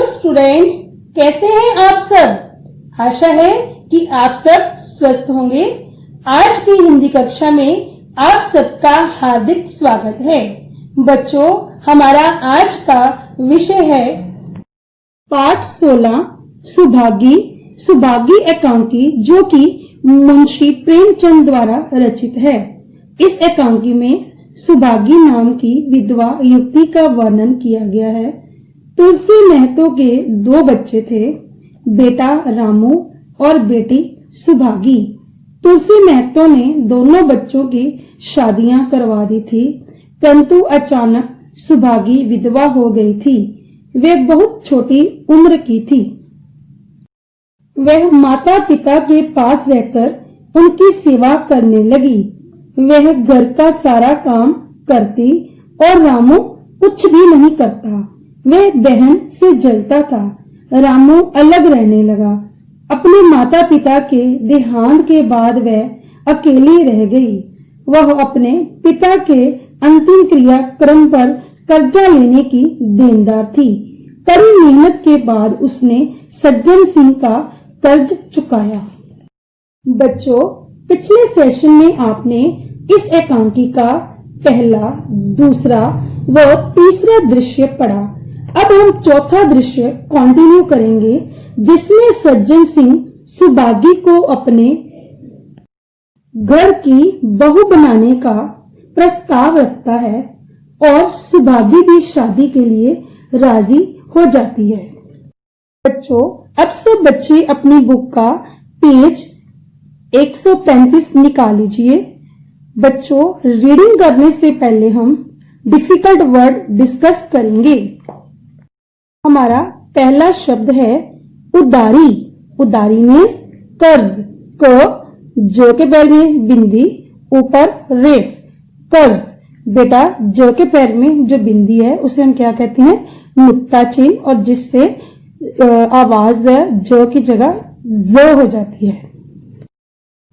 Students, कैसे हैं आप सब? आशा है कि आप सब स्वस्थ होंगे। आज की हिंदी कक्षा में आप सबका हार्दिक स्वागत है। बच्चों, हमारा आज का विषय है पाठ 16 सुभागी एकांकी, जो कि मुंशी प्रेमचंद द्वारा रचित है। इस एकांकी में सुभागी नाम की विधवा युवती का वर्णन किया गया है। तुलसी महतो के 2 बच्चे थे, बेटा रामू और बेटी सुभागी। तुलसी महतो ने दोनों बच्चों की शादियां करवा दी थी, परंतु अचानक सुभागी विधवा हो गई थी। वे बहुत छोटी उम्र की थी। वह माता पिता के पास रहकर उनकी सेवा करने लगी। वह घर का सारा काम करती और रामू कुछ भी नहीं करता। वह बहन से जलता था। रामू अलग रहने लगा। अपने माता पिता के देहांत के बाद वह अकेली रह गई। वह अपने पिता के अंतिम क्रियाक्रम पर कर्जा लेने की देनदार थी। कड़ी मेहनत के बाद उसने सज्जन सिंह का कर्ज चुकाया। बच्चों, पिछले सेशन में आपने इस एकांकी का पहला, दूसरा व तीसरा दृश्य पढ़ा। अब हम चौथा दृश्य कंटिन्यू करेंगे, जिसमें सज्जन सिंह सुभागी को अपने घर की बहू बनाने का प्रस्ताव रखता है और सुभागी भी शादी के लिए राजी हो जाती है। बच्चों, अब सब बच्चे अपनी बुक का पेज 135 निकाल लीजिए। बच्चों, रीडिंग करने से पहले हम डिफिकल्ट वर्ड डिस्कस करेंगे। हमारा पहला शब्द है उदारी। उदारी मीन्स कर्ज। जो के पैर में बिंदी, ऊपर रेफ, कर्ज। बेटा, जो के पैर में जो बिंदी है उसे हम क्या कहते हैं? नुक्ता चिन्ह, और जिससे आवाज जो की जगह ज हो जाती है।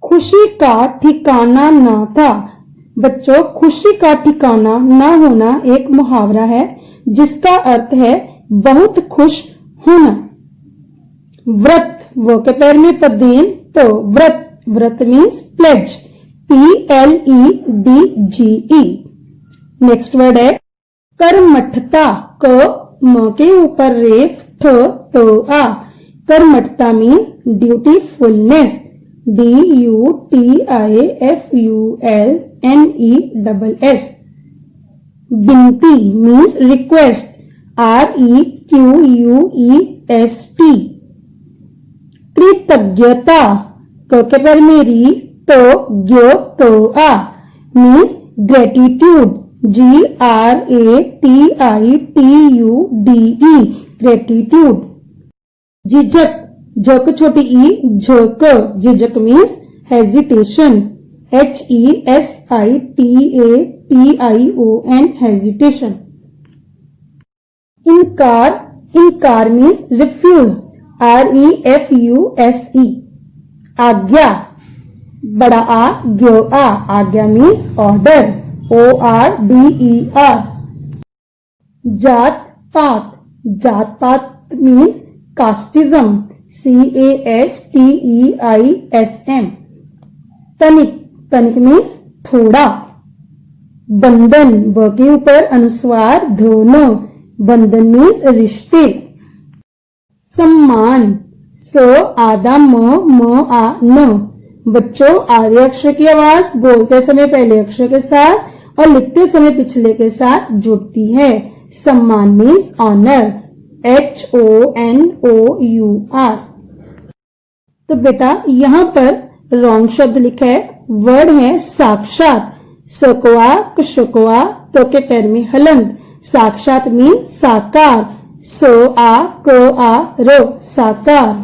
खुशी का ठिकाना ना था। बच्चों, खुशी का ठिकाना ना होना एक मुहावरा है, जिसका अर्थ है बहुत खुश होना। व्रत, वो के पैर में पदेन, तो व्रत। व्रत means pledge, PLEDGE। Next word है कर्मठता। म के ऊपर रेफ, तो आ। कर्मठता मीन्स ड्यूटीफुलनेस, DUTIFULNESS। बिनती मीन्स रिक्वेस्ट, REQUEST। कृतज्ञता, क के पैर में री, तो ग्यो, तो आ, मीन्स ग्रेटिट्यूड, GRATITUDE, ग्रेटिट्यूड। झिझक, झक छोटी ई, झक। झिझक मीन्स हेजिटेशन, HESITATION, हेजिटेशन। इनकार मीन्स रिफ्यूज, REFUSE। आज्ञा, बड़ा आ, ग्यो आ। आज्ञा मीन्स ऑर्डर, ORDER। जात पात। जात पात मीन्स कास्टिज्म, CASTEISM। तनिक मीन्स थोड़ा। बंधन, ब के ऊपर अनुस्वार धोनो, बंधन मीन्स रिश्ते। सम्मान, स आधा म आ न। बच्चों, आधे अक्षर की आवाज बोलते समय पहले अक्षर के साथ और लिखते समय पिछले के साथ जुड़ती है। सम्मान मीन्स ऑनर, HONOUR। तो बेटा, यहां पर रॉन्ग शब्द लिखा है। वर्ड है साक्षात। सकवा, कुशकवा, तो के पैर में हलंत। साक्षात मीन साकार, SOAKAR, साकार।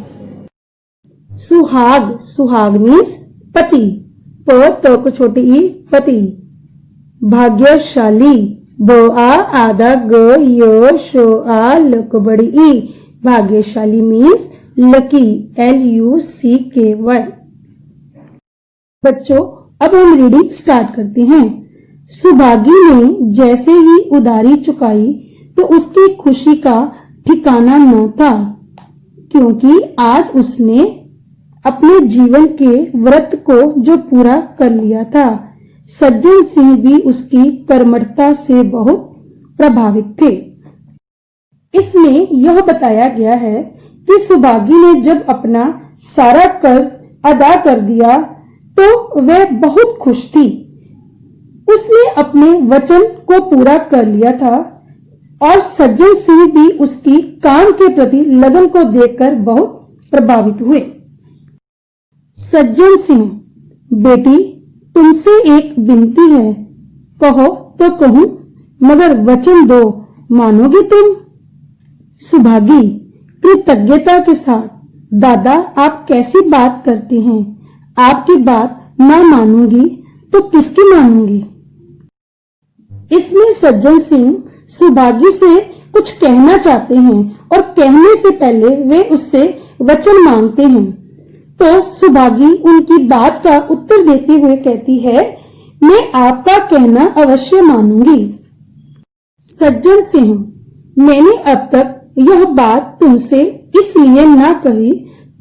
सुहाग, सुहाग मीन्स पति, प तो को छोटी ई, पति। भाग्यशाली, ब आ आधा ग य शो आ लक बड़ी ई। भाग्यशाली मीन्स लकी, LUCKY। बच्चों, अब हम रीडिंग स्टार्ट करते हैं। सुभागी ने जैसे ही उधारी चुकाई तो उसकी खुशी का ठिकाना न था, क्योंकि आज उसने अपने जीवन के व्रत को जो पूरा कर लिया था। सज्जन सिंह भी उसकी कर्मठता से बहुत प्रभावित थे। इसमें यह बताया गया है कि सुभागी ने जब अपना सारा कर्ज अदा कर दिया तो वह बहुत खुश थी। उसने अपने वचन को पूरा कर लिया था और सज्जन सिंह भी उसकी काम के प्रति लगन को देखकर बहुत प्रभावित हुए। सज्जन सिंह, बेटी तुमसे एक विनती है, कहो तो कहूं, मगर वचन दो, मानोगी तुम? सुभागी कृतज्ञता के साथ, दादा आप कैसी बात करते हैं, आपकी बात मैं मानूंगी तो किसकी मानूंगी। इसमें सज्जन सिंह सुभागी से कुछ कहना चाहते हैं और कहने से पहले वे उससे वचन मांगते हैं। तो सुभागी उनकी बात का उत्तर देते हुए कहती है, मैं आपका कहना अवश्य मानूंगी। सज्जन सिंह, मैंने अब तक यह बात तुमसे इसलिए ना कही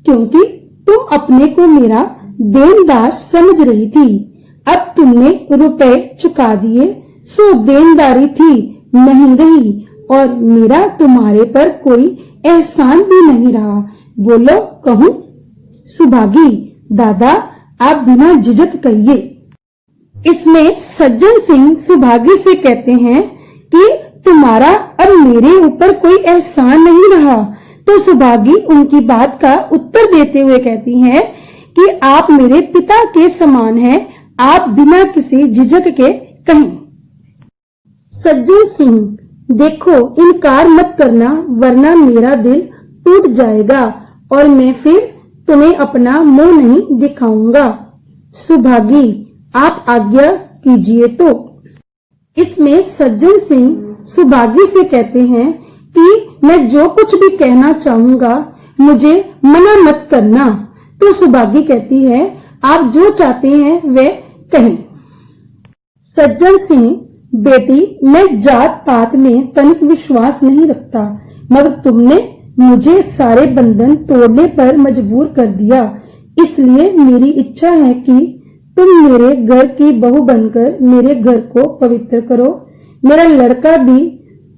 क्योंकि तुम अपने को मेरा देनदार समझ रही थी। अब तुमने रुपए चुका दिए सो देनदारी थी नहीं रही और मेरा तुम्हारे पर कोई एहसान भी नहीं रहा। बोलो कहूं? सुभागी, दादा आप बिना झिझक कहिए। इसमें सज्जन सिंह सुभागी से कहते हैं कि तुम्हारा अब मेरे ऊपर कोई एहसान नहीं रहा। तो सुभागी उनकी बात का उत्तर देते हुए कहती हैं कि आप मेरे पिता के समान हैं, आप बिना किसी झिझक के कहें। सज्जन सिंह, देखो इनकार मत करना वरना मेरा दिल टूट जाएगा और मैं फिर तुम्हें अपना मुंह नहीं दिखाऊंगा। सुभागी, आप आज्ञा कीजिए तो। इसमें सज्जन सिंह सुभागी से कहते हैं कि मैं जो कुछ भी कहना चाहूंगा मुझे मना मत करना। तो सुभागी कहती है, आप जो चाहते हैं वे कहें। सज्जन सिंह, बेटी मैं जात पात में तनिक विश्वास नहीं रखता, मगर तुमने मुझे सारे बंधन तोड़ने पर मजबूर कर दिया, इसलिए मेरी इच्छा है कि तुम मेरे घर की बहू बनकर मेरे घर को पवित्र करो। मेरा लड़का भी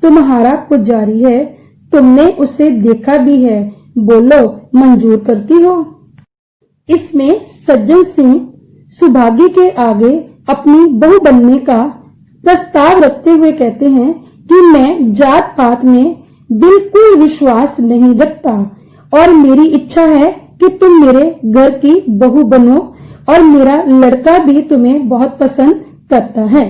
तुम्हारा पुजारी है, तुमने उसे देखा भी है, बोलो मंजूर करती हो? इसमें सज्जन सिंह सुभागी के आगे अपनी बहू बनने का प्रस्ताव रखते हुए कहते हैं कि मैं जात पात में बिल्कुल विश्वास नहीं रखता और मेरी इच्छा है कि तुम मेरे घर की बहू बनो और मेरा लड़का भी तुम्हें बहुत पसंद करता है।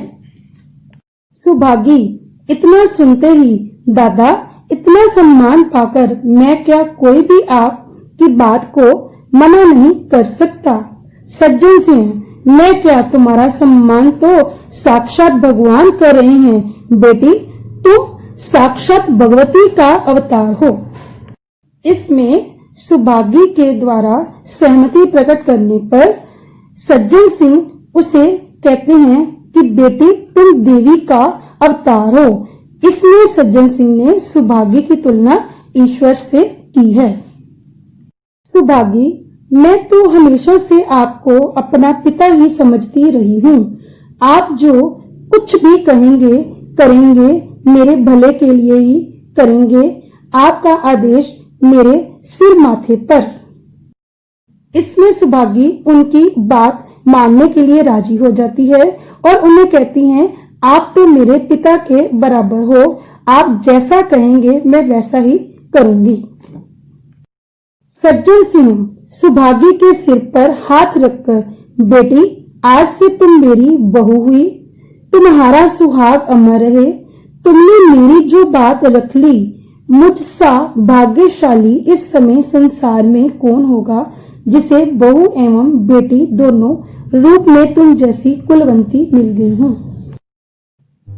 सुभागी, इतना सुनते ही दादा इतना सम्मान पाकर मैं क्या कोई भी आपकी बात को मना नहीं कर सकता। सज्जन सिंह, मैं क्या तुम्हारा सम्मान तो साक्षात भगवान कर रहे हैं। बेटी तुम साक्षात भगवती का अवतार हो। इसमें सुभागी के द्वारा सहमति प्रकट करने पर सज्जन सिंह उसे कहते हैं कि बेटी तुम देवी का अवतार हो। इसमें सज्जन सिंह ने सुभागी की तुलना ईश्वर से की है। सुभागी, मैं तो हमेशा से आपको अपना पिता ही समझती रही हूँ। आप जो कुछ भी कहेंगे करेंगे मेरे भले के लिए ही करेंगे। आपका आदेश मेरे सिर माथे पर। इसमें सुभागी उनकी बात मानने के लिए राजी हो जाती है और उन्हें कहती हैं, आप तो मेरे पिता के बराबर हो, आप जैसा कहेंगे मैं वैसा ही करूंगी। सज्जन सिंह सुभागी के सिर पर हाथ रखकर, बेटी आज से तुम मेरी बहू हुई, तुम्हारा सुहाग अमर रहे। तुमने मेरी जो बात रख ली, मुझसा भाग्यशाली इस समय संसार में कौन होगा जिसे बहू एवं बेटी दोनों रूप में तुम जैसी कुलवंती मिल गई हो।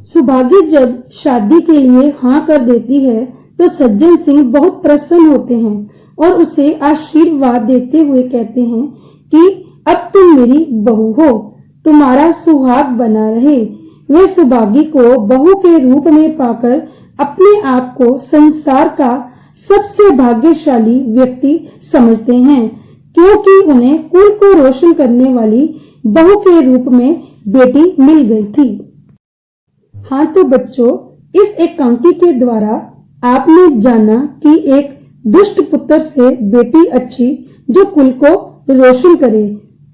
सुभागी जब शादी के लिए हाँ कर देती है तो सज्जन सिंह बहुत प्रसन्न होते हैं और उसे आशीर्वाद देते हुए कहते हैं कि अब तुम मेरी बहू हो, तुम्हारा सुहाग बना रहे। वे सुभागी को बहू के रूप में पाकर अपने आप को संसार का सबसे भाग्यशाली व्यक्ति समझते हैं, क्योंकि उन्हें कुल को रोशन करने वाली बहू के रूप में बेटी मिल गई थी। हाँ तो बच्चों, इस एकांकी के द्वारा आपने जाना कि एक दुष्ट पुत्र से बेटी अच्छी जो कुल को रोशन करे,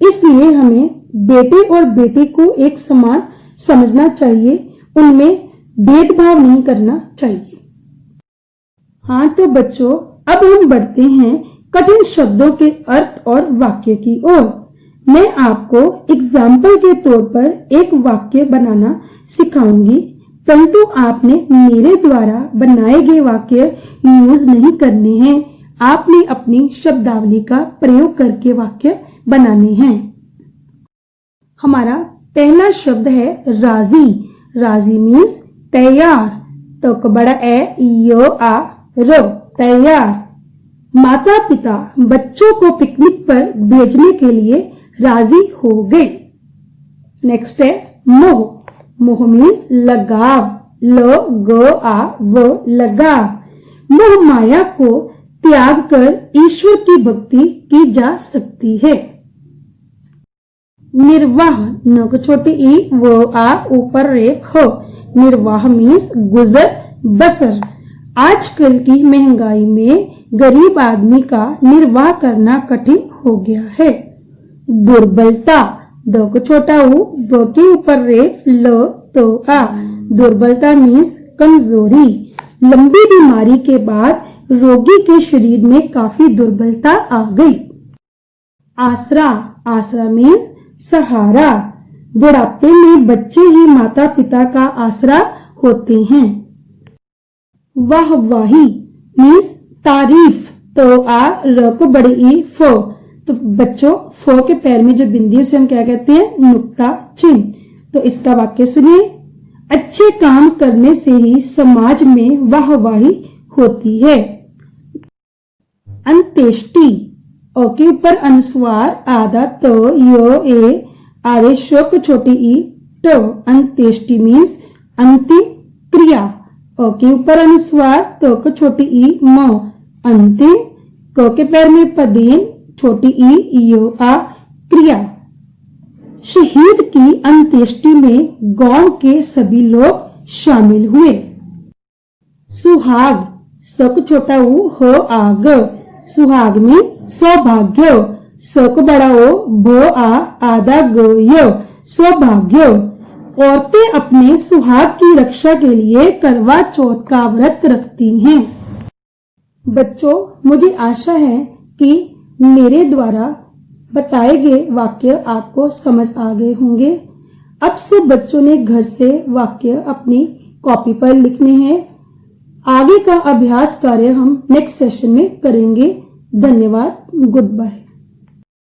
इसलिए हमें बेटे और बेटी को एक समान समझना चाहिए, उनमें भेदभाव नहीं करना चाहिए। हाँ तो बच्चों, अब हम बढ़ते हैं कठिन शब्दों के अर्थ और वाक्य की ओर। मैं आपको एग्जाम्पल के तौर पर एक वाक्य बनाना सिखाऊंगी, परंतु आपने मेरे द्वारा बनाए गए वाक्य यूज नहीं करने हैं। आपने अपनी शब्दावली का प्रयोग करके वाक्य बनाने हैं। हमारा पहला शब्द है राजी। राजी मीन्स तैयार। तो बड़ा ए यो आ रो, तैयार। माता पिता बच्चों को पिकनिक पर भेजने के लिए राजी हो गए। नेक्स्ट है मोह। मोह मीन्स लगाव। लो गो आ वो, लगाव। मोह माया को त्याग कर ईश्वर की भक्ति की जा सकती है। निर्वाह। न को छोटी ई वो आ ऊपर रेख हो। निर्वाह मीन्स गुजर बसर। आजकल की महंगाई में गरीब आदमी का निर्वाह करना कठिन हो गया है। दुर्बलता। दो को छोटा ऊ, ब के ऊपर रेफ, लो तो आ। दुर्बलता मीन्स कमजोरी। लंबी बीमारी के बाद रोगी के शरीर में काफी दुर्बलता आ गई। आसरा। आसरा मीन्स सहारा। बुढ़ापे में बच्चे ही माता पिता का आसरा होते हैं। वाहवाही मीन्स तारीफ। तो आ र को बड़ी ई फो। तो बच्चों, फो के पैर में जो बिंदी उसे हम क्या कहते हैं? नुक्ता चिन्ह। तो इसका वाक्य सुनिए। अच्छे काम करने से ही समाज में वाहवाही होती है। अंत्येष्टि। ओ के ऊपर अनुस्वार आधा तो यो ए आगे शोक छोटी ई टो। अंत्येष्टि मीन्स अंतिम क्रिया। ओ के ऊपर अनुस्वार तो को छोटी ई मो, अंतिम। को के पैर में पदेन छोटी ई यो आ, क्रिया। शहीद की अंत्येष्टि में गांव के सभी लोग शामिल हुए। सुहाग। सक छोटा ऊ हो आग। सुहाग में सौभाग्य। सक बड़ा ओ भ आ आधा ग यो, सौभाग्य। औरतें अपने सुहाग की रक्षा के लिए करवा चौथ का व्रत रखती हैं। बच्चों, मुझे आशा है कि मेरे द्वारा बताए गए वाक्य आपको समझ आ गए होंगे। अब सब बच्चों ने घर से वाक्य अपनी कॉपी पर लिखने हैं। आगे का अभ्यास कार्य हम नेक्स्ट सेशन में करेंगे। धन्यवाद। Good bye.